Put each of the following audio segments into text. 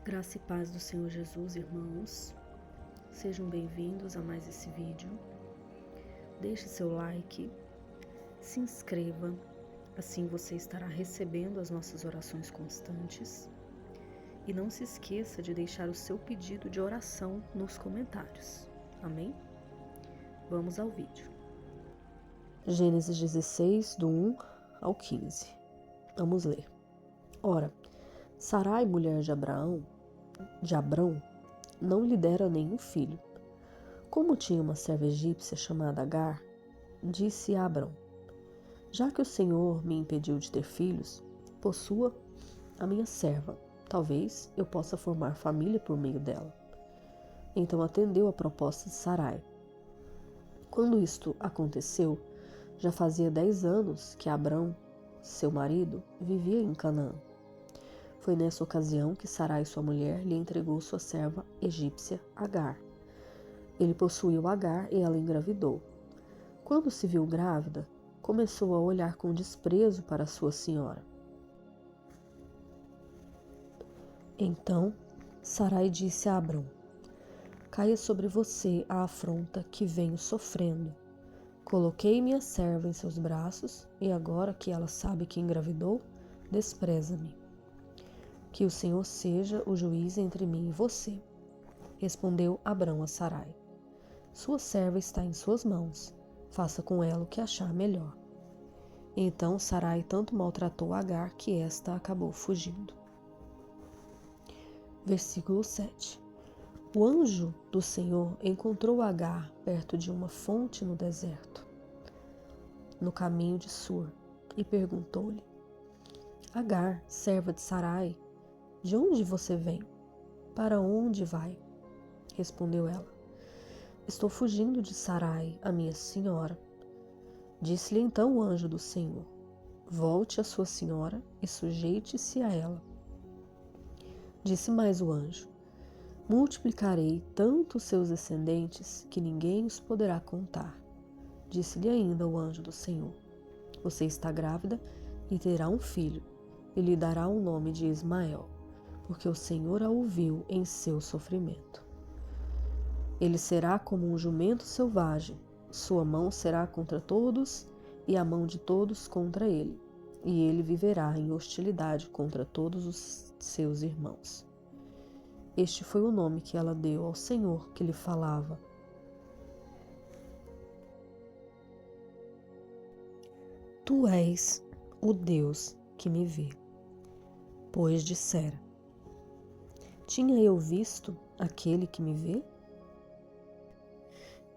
Graça e paz do Senhor Jesus, irmãos. Sejam bem-vindos a mais esse vídeo. Deixe seu like, se inscreva, assim você estará recebendo as nossas orações constantes. E não se esqueça de deixar o seu pedido de oração nos comentários. Amém? Vamos ao vídeo. Gênesis 16, do 1 ao 15. Vamos ler. Ora, Sarai, mulher de Abrão, não lhe dera nenhum filho. Como tinha uma serva egípcia chamada Agar, disse a Abrão: já que o Senhor me impediu de ter filhos, possua a minha serva. Talvez eu possa formar família por meio dela. Então atendeu a proposta de Sarai. Quando isto aconteceu, já fazia 10 anos que Abrão, seu marido, vivia em Canaã. Foi nessa ocasião que Sarai, sua mulher, lhe entregou sua serva egípcia Agar. Ele possuiu Agar e ela engravidou. Quando se viu grávida, começou a olhar com desprezo para sua senhora. Então Sarai disse a Abrão: caia sobre você a afronta que venho sofrendo. Coloquei minha serva em seus braços e agora que ela sabe que engravidou, despreza-me. Que o Senhor seja o juiz entre mim e você. Respondeu Abrão a Sarai: sua serva está em suas mãos. Faça com ela o que achar melhor. Então Sarai tanto maltratou Agar que esta acabou fugindo. Versículo 7. O anjo do Senhor encontrou Agar perto de uma fonte no deserto, no caminho de Sur, e perguntou-lhe: Agar, serva de Sarai, de onde você vem? Para onde vai? Respondeu ela: estou fugindo de Sarai, a minha senhora. Disse-lhe então o anjo do Senhor: volte a sua senhora e sujeite-se a ela. Disse mais o anjo: multiplicarei tanto os seus descendentes que ninguém os poderá contar. Disse-lhe ainda o anjo do Senhor: você está grávida e terá um filho, e lhe dará o nome de Ismael, porque o Senhor a ouviu em seu sofrimento. Ele será como um jumento selvagem, sua mão será contra todos e a mão de todos contra ele, e ele viverá em hostilidade contra todos os seus irmãos. Este foi o nome que ela deu ao Senhor que lhe falava. Tu és o Deus que me vê. Pois dissera: tinha eu visto aquele que me vê?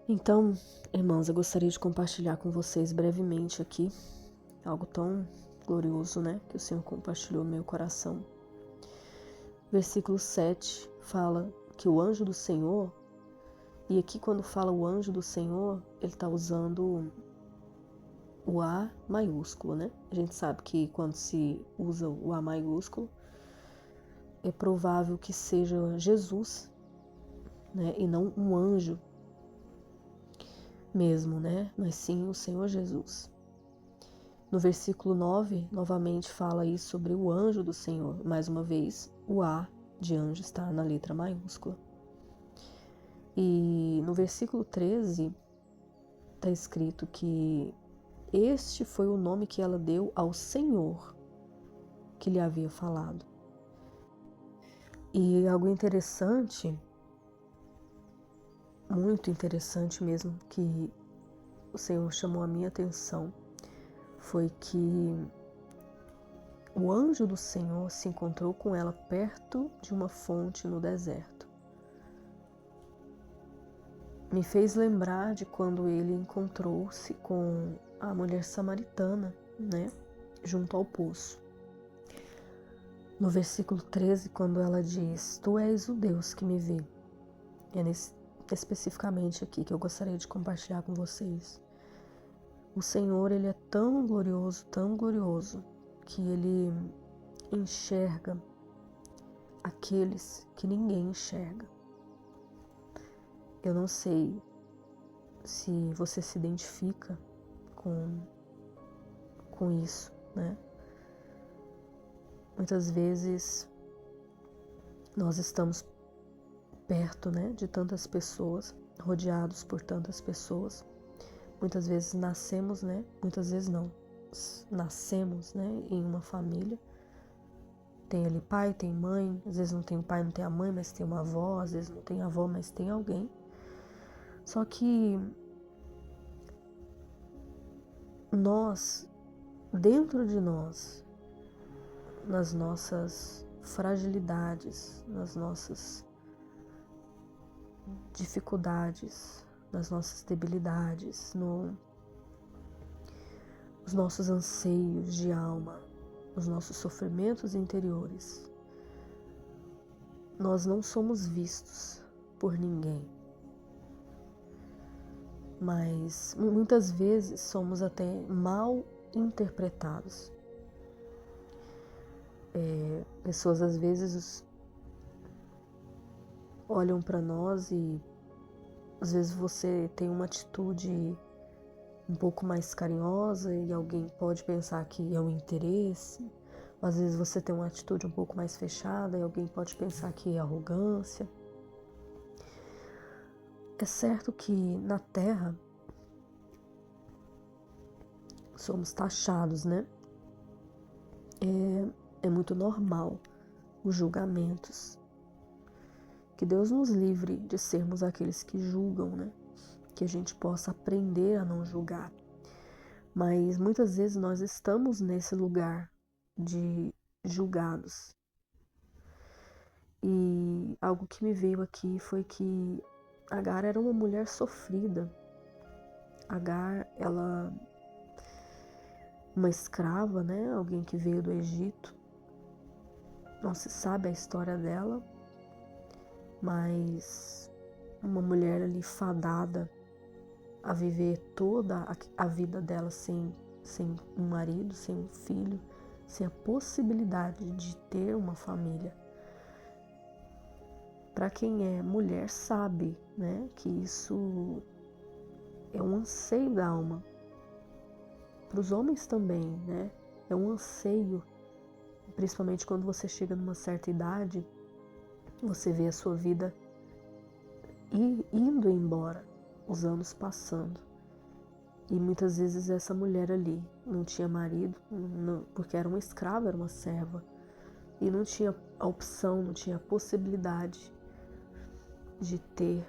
Então, irmãos, eu gostaria de compartilhar com vocês brevemente aqui algo tão glorioso, né, que o Senhor compartilhou no meu coração. Versículo 7 fala que o anjo do Senhor, e aqui quando fala o anjo do Senhor, ele está usando o A maiúsculo, né? A gente sabe que quando se usa o A maiúsculo, é provável que seja Jesus, né, e não um anjo mesmo, né? Mas sim o Senhor Jesus. No versículo 9, novamente fala aí sobre o anjo do Senhor. Mais uma vez, o A de anjo está na letra maiúscula. E no versículo 13, está escrito que este foi o nome que ela deu ao Senhor que lhe havia falado. E algo interessante, muito interessante mesmo, que o Senhor chamou a minha atenção, foi que o anjo do Senhor se encontrou com ela perto de uma fonte no deserto. Me fez lembrar de quando ele encontrou-se com a mulher samaritana, né, junto ao poço. No versículo 13, quando ela diz: tu és o Deus que me vê. É especificamente aqui que eu gostaria de compartilhar com vocês. O Senhor, ele é tão glorioso, que ele enxerga aqueles que ninguém enxerga. Eu não sei se você se identifica com isso, né? Muitas vezes Nós estamos perto, né, de tantas pessoas, rodeados por tantas pessoas. Muitas vezes nascemos, né, muitas vezes não, nascemos, né, em uma família. Tem ali pai, tem mãe, às vezes não tem o pai, não tem a mãe, mas tem uma avó, às vezes não tem a avó, mas tem alguém. Só que nós, dentro de nós, nas nossas fragilidades, nas nossas dificuldades, nas nossas debilidades, nos nossos anseios de alma, nos nossos sofrimentos interiores, nós não somos vistos por ninguém. Mas muitas vezes somos até mal interpretados. Pessoas às vezes olham para nós e às vezes você tem uma atitude um pouco mais carinhosa e alguém pode pensar que é um interesse. Às vezes você tem uma atitude um pouco mais fechada e alguém pode pensar que é arrogância. É certo que na Terra somos taxados, né? É muito normal os julgamentos. Que Deus nos livre de sermos aqueles que julgam, né? Que a gente possa aprender a não julgar. Mas muitas vezes nós estamos nesse lugar de julgados. E algo que me veio aqui foi que Agar era uma mulher sofrida. Agar, ela, uma escrava, né? Alguém que veio do Egito. Não se sabe a história dela, mas uma mulher ali fadada a viver toda a vida dela sem um marido, sem um filho, sem a possibilidade de ter uma família. Para quem é mulher sabe, né, que isso é um anseio da alma. Para os homens também, né, é um anseio, principalmente quando você chega numa certa idade, você vê a sua vida indo embora, os anos passando. E muitas vezes essa mulher ali não tinha marido, porque era uma escrava, era uma serva. E não tinha a opção, não tinha a possibilidade de ter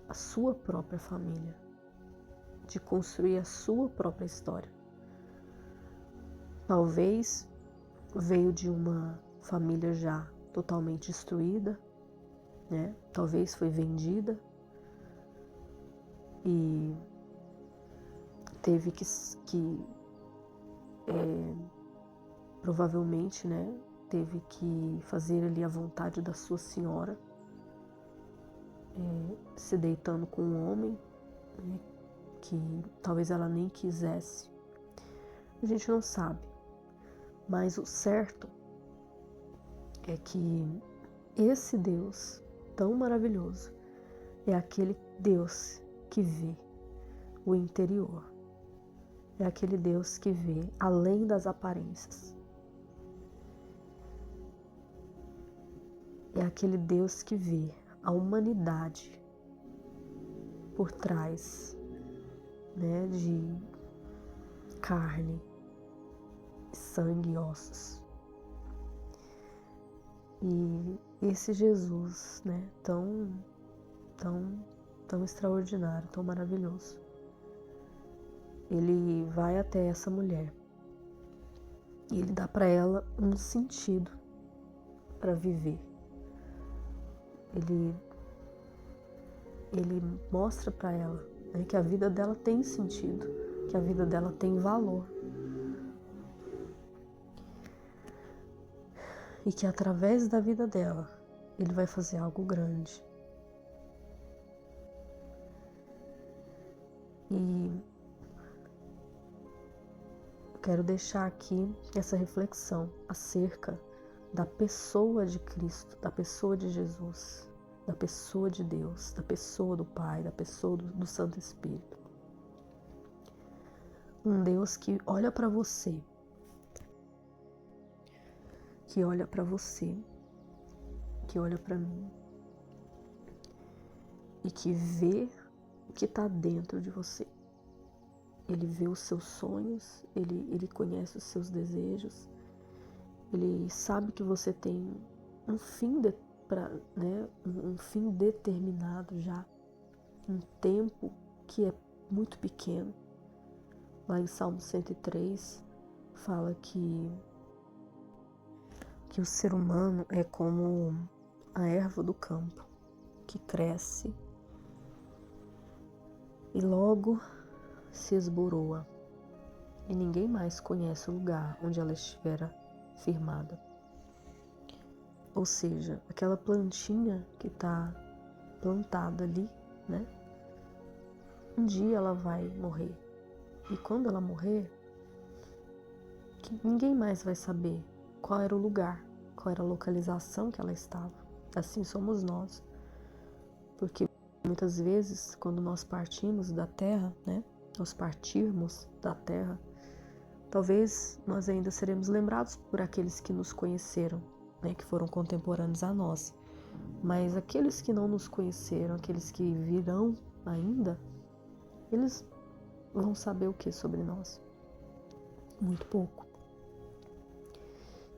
a sua própria família, de construir a sua própria história. Talvez veio de uma família já totalmente destruída, né? Talvez foi vendida e teve que provavelmente, né, teve que fazer ali a vontade da sua senhora, se deitando com um homem, né, que talvez ela nem quisesse. A gente não sabe, mas o certo é que esse Deus tão maravilhoso é aquele Deus que vê o interior. É aquele Deus que vê além das aparências. É aquele Deus que vê a humanidade por trás, né, de carne, sangue e ossos. E esse Jesus, né, tão extraordinário, tão maravilhoso, ele vai até essa mulher e ele dá para ela um sentido para viver. Ele mostra para ela, né, que a vida dela tem sentido, que a vida dela tem valor. E que através da vida dela, ele vai fazer algo grande. E quero deixar aqui essa reflexão acerca da pessoa de Cristo, da pessoa de Jesus, da pessoa de Deus, da pessoa do Pai, da pessoa do Santo Espírito. Um Deus que olha para você, que olha para mim e que vê o que está dentro de você. Ele vê os seus sonhos, ele conhece os seus desejos, ele sabe que você tem um fim, um fim determinado já, um tempo que é muito pequeno. Lá em Salmo 103 fala que o ser humano é como a erva do campo, que cresce e logo se esboroa, e ninguém mais conhece o lugar onde ela estivera firmada. Ou seja, aquela plantinha que está plantada ali, né? Um dia ela vai morrer. E quando ela morrer, ninguém mais vai saber qual era o lugar, qual era a localização que ela estava. Assim somos nós. Porque muitas vezes, quando nós partimos da terra, né? Nós partirmos da terra, talvez nós ainda seremos lembrados por aqueles que nos conheceram, né? Que foram contemporâneos a nós. Mas aqueles que não nos conheceram, aqueles que virão ainda, eles vão saber o que sobre nós? Muito pouco.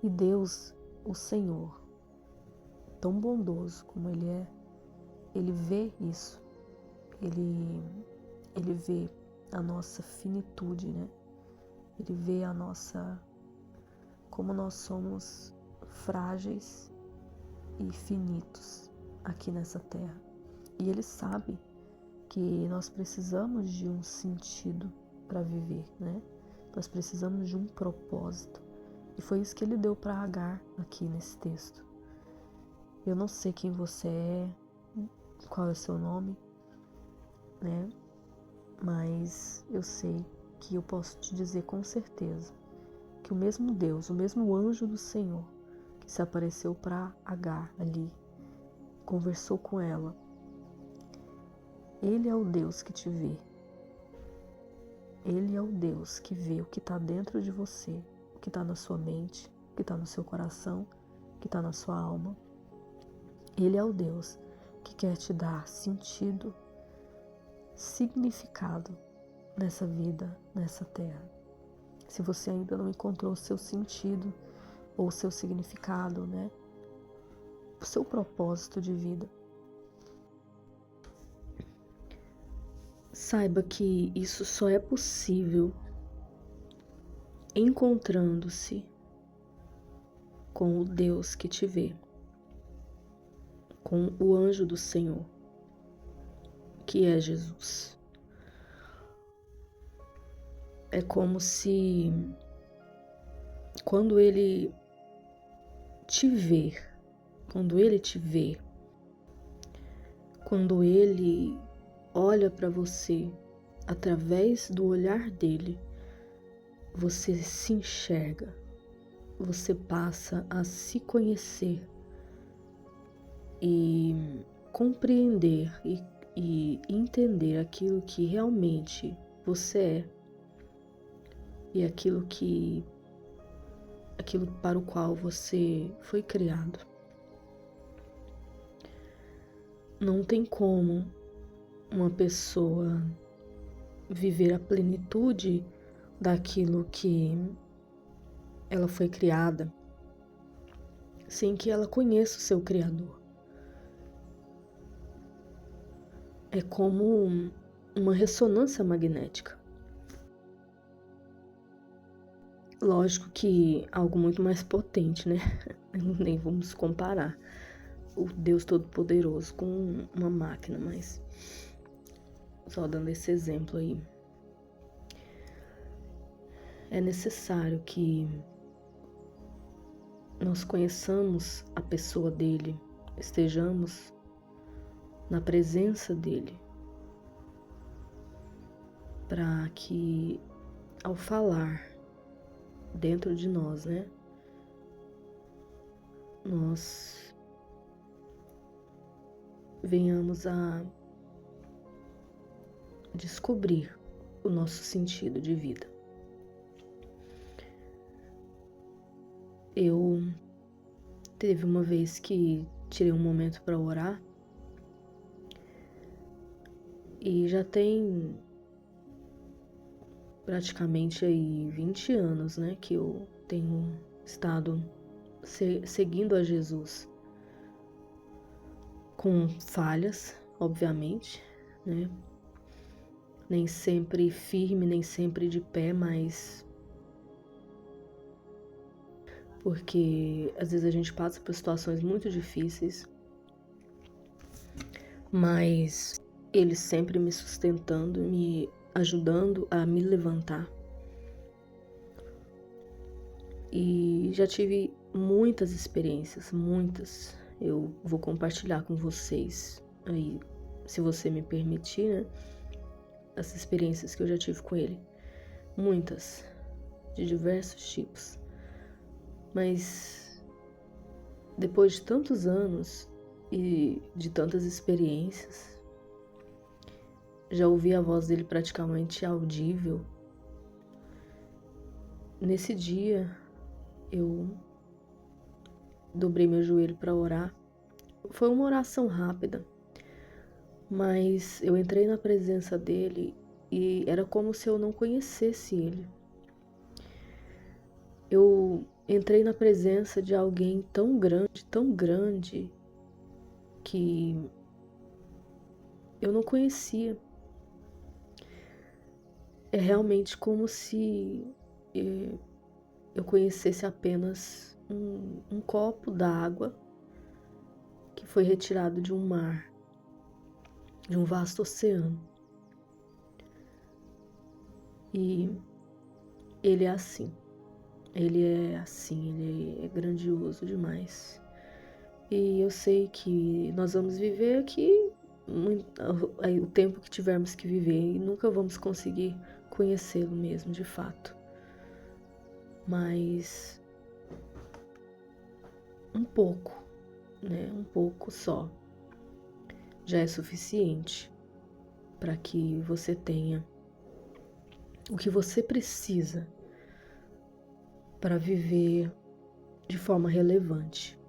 E Deus, o Senhor, tão bondoso como Ele é, Ele vê isso. Ele vê a nossa finitude, né? Ele vê como nós somos frágeis e finitos aqui nessa terra. E Ele sabe que nós precisamos de um sentido para viver, né? Nós precisamos de um propósito. E foi isso que Ele deu para Agar aqui nesse texto. Eu não sei quem você é, qual é o seu nome, né? Mas eu sei que eu posso te dizer com certeza que o mesmo Deus, o mesmo anjo do Senhor que se apareceu para Agar ali, conversou com ela, Ele é o Deus que te vê. Ele é o Deus que vê o que está dentro de você, o que está na sua mente, o que está no seu coração, o que está na sua alma. Ele é o Deus que quer te dar sentido, significado nessa vida, nessa terra. Se você ainda não encontrou o seu sentido ou o seu significado, né? O seu propósito de vida, saiba que isso só é possível encontrando-se com o Deus que te vê, com o anjo do Senhor, que é Jesus. É como se, quando Ele te vê, quando Ele olha para você através do olhar dele, você se enxerga, você passa a se conhecer e compreender e entender aquilo que realmente você é e aquilo para o qual você foi criado. Não tem como uma pessoa viver a plenitude daquilo que ela foi criada sem que ela conheça o seu Criador. É como uma ressonância magnética. Lógico que algo muito mais potente, né? Nem vamos comparar o Deus Todo-Poderoso com uma máquina, mas só dando esse exemplo aí. É necessário que nós conheçamos a pessoa dele, estejamos na presença dele, para que ao falar dentro de nós, né, nós venhamos a descobrir o nosso sentido de vida. Teve uma vez que tirei um momento para orar. E já tem praticamente aí 20 anos, né, que eu tenho estado seguindo a Jesus, com falhas, obviamente, né? Nem sempre firme, nem sempre de pé, mas porque às vezes a gente passa por situações muito difíceis, mas Ele sempre me sustentando, me ajudando a me levantar. E já tive muitas experiências, muitas. Eu vou compartilhar com vocês aí, se você me permitir, né? As experiências que eu já tive com ele. Muitas, de diversos tipos. Mas depois de tantos anos e de tantas experiências, já ouvi a voz dele praticamente audível. Nesse dia, eu dobrei meu joelho para orar. Foi uma oração rápida, mas eu entrei na presença dele e era como se eu não conhecesse ele. Eu entrei na presença de alguém tão grande, que eu não conhecia. É realmente como se eu conhecesse apenas um copo d'água que foi retirado de um mar, de um vasto oceano. E ele é assim. Ele é grandioso demais. E eu sei que nós vamos viver aqui o tempo que tivermos que viver e nunca vamos conseguir conhecê-lo mesmo, de fato. Mas um pouco, né? Um pouco só já é suficiente para que você tenha o que você precisa para viver de forma relevante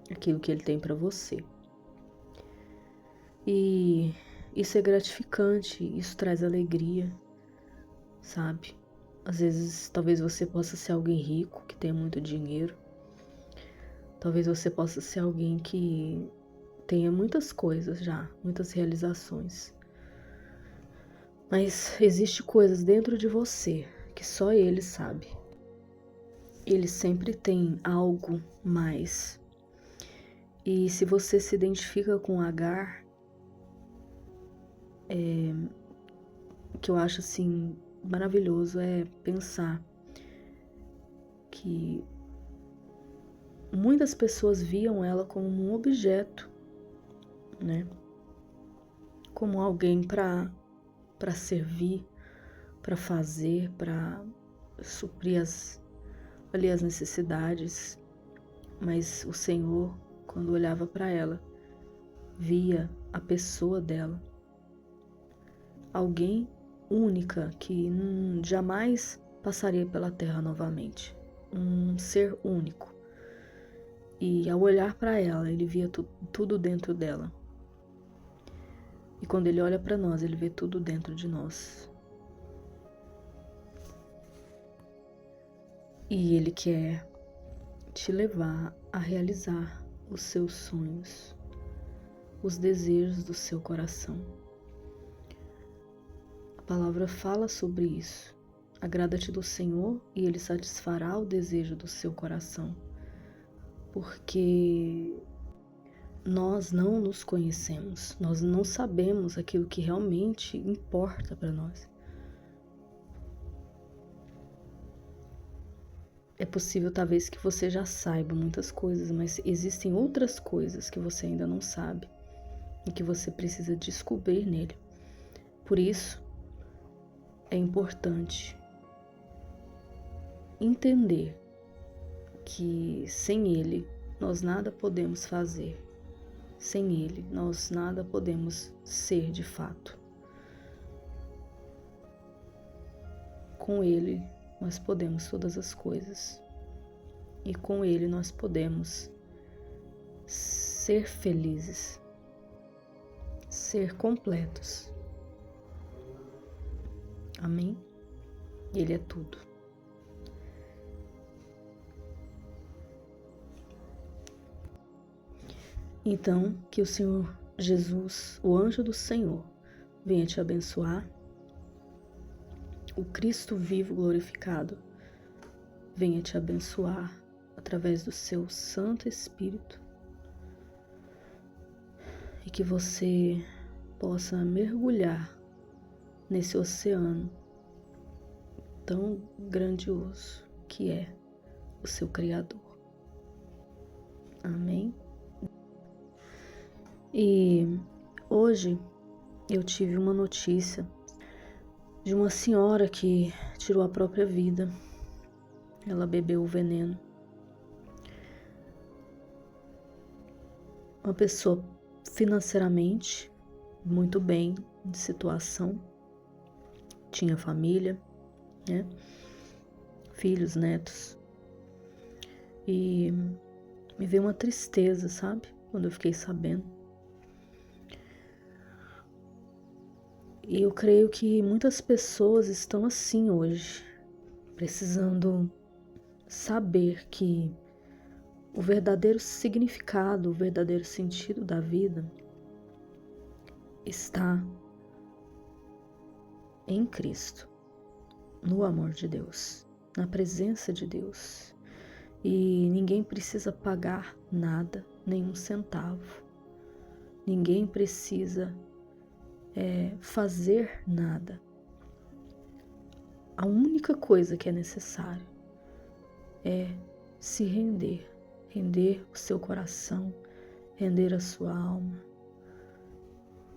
aquilo que ele tem para você. E isso é gratificante, isso traz alegria, sabe? Às vezes, talvez você possa ser alguém rico, que tenha muito dinheiro. Talvez você possa ser alguém que tenha muitas coisas já, muitas realizações. Mas existe coisas dentro de você que só ele sabe. Ele sempre tem algo mais. E se você se identifica com Agar, o que eu acho assim maravilhoso é pensar que muitas pessoas viam ela como um objeto, né? Como alguém para servir, para fazer, para suprir as necessidades. Mas o Senhor, quando olhava para ela, via a pessoa dela, alguém única que jamais passaria pela terra novamente, um ser único. E ao olhar para ela, ele via tudo dentro dela. E quando ele olha para nós, ele vê tudo dentro de nós. E ele quer te levar a realizar os seus sonhos, os desejos do seu coração. A palavra fala sobre isso. Agrada-te do Senhor e Ele satisfará o desejo do seu coração. Porque nós não nos conhecemos, nós não sabemos aquilo que realmente importa para nós. É possível talvez que você já saiba muitas coisas, mas existem outras coisas que você ainda não sabe e que você precisa descobrir nele. Por isso, é importante entender que sem ele nós nada podemos fazer. Sem ele nós nada podemos ser de fato. Com ele nós podemos todas as coisas. E com ele nós podemos ser felizes, ser completos. Amém? Ele é tudo. Então, que o Senhor Jesus, o anjo do Senhor, venha te abençoar. O Cristo vivo glorificado venha te abençoar através do seu Santo Espírito e que você possa mergulhar nesse oceano tão grandioso que é o seu Criador. Amém? E hoje eu tive uma notícia de uma senhora que tirou a própria vida. Ela bebeu o veneno. Uma pessoa financeiramente muito bem, de situação, tinha família, né? Filhos, netos. E me veio uma tristeza, sabe? Quando eu fiquei sabendo. E eu creio que muitas pessoas estão assim hoje, precisando saber que o verdadeiro significado, o verdadeiro sentido da vida está em Cristo, no amor de Deus, na presença de Deus. E ninguém precisa pagar nada, nenhum centavo. Ninguém precisa fazer nada. A única coisa que é necessário é se render, render o seu coração, render a sua alma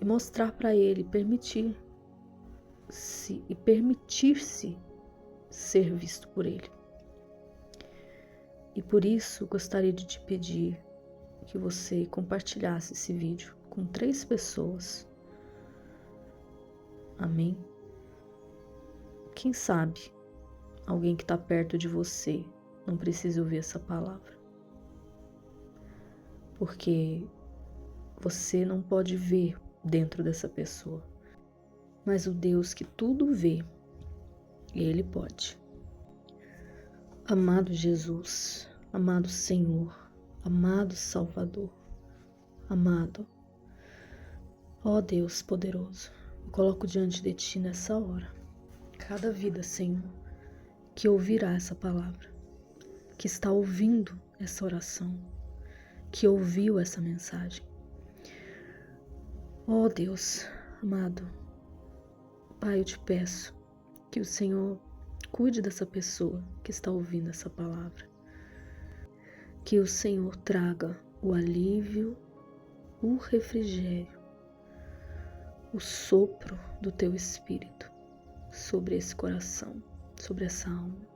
e mostrar para Ele, permitir-se ser visto por Ele. E por isso gostaria de te pedir que você compartilhasse esse vídeo com 3 pessoas. Amém? Quem sabe alguém que está perto de você não precisa ouvir essa palavra. Porque você não pode ver dentro dessa pessoa. Mas o Deus que tudo vê, Ele pode. Amado Jesus, amado Senhor, amado Salvador, amado, ó Deus poderoso, eu coloco diante de Ti nessa hora cada vida, Senhor, que ouvirá essa palavra, que está ouvindo essa oração, que ouviu essa mensagem. Ó Deus, amado, Pai, eu te peço que o Senhor cuide dessa pessoa que está ouvindo essa palavra. Que o Senhor traga o alívio, o refrigério, o sopro do Teu Espírito sobre esse coração, sobre essa alma.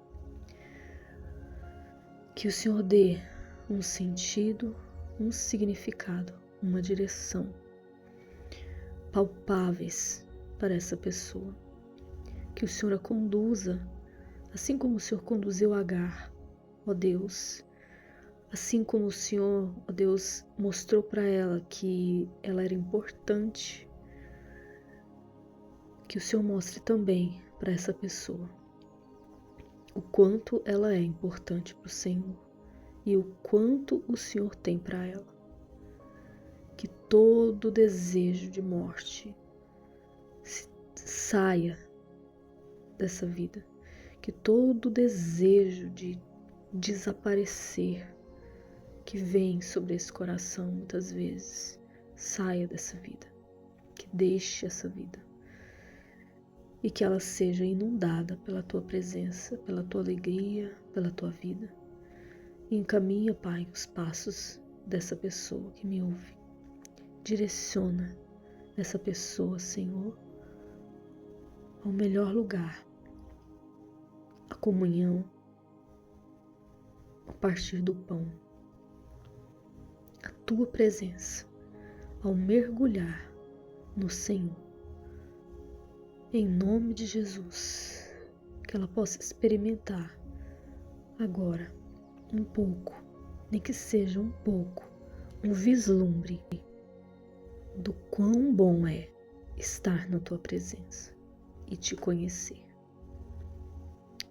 Que o Senhor dê um sentido, um significado, uma direção palpáveis para essa pessoa. Que o Senhor a conduza, assim como o Senhor conduziu Agar, ó Deus. Assim como o Senhor, ó Deus, mostrou para ela que ela era importante, que o Senhor mostre também para essa pessoa o quanto ela é importante para o Senhor e o quanto o Senhor tem para ela. Que todo desejo de morte saia dessa vida, que todo desejo de desaparecer que vem sobre esse coração muitas vezes saia dessa vida, que deixe essa vida e que ela seja inundada pela Tua presença, pela Tua alegria, pela Tua vida. E encaminha, Pai, os passos dessa pessoa que me ouve. Direciona essa pessoa, Senhor, ao melhor lugar, a comunhão, a partir do pão, a Tua presença, ao mergulhar no Senhor. Em nome de Jesus, que ela possa experimentar agora um pouco, nem que seja um pouco, um vislumbre do quão bom é estar na tua presença e te conhecer.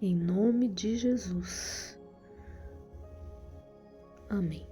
Em nome de Jesus. Amém.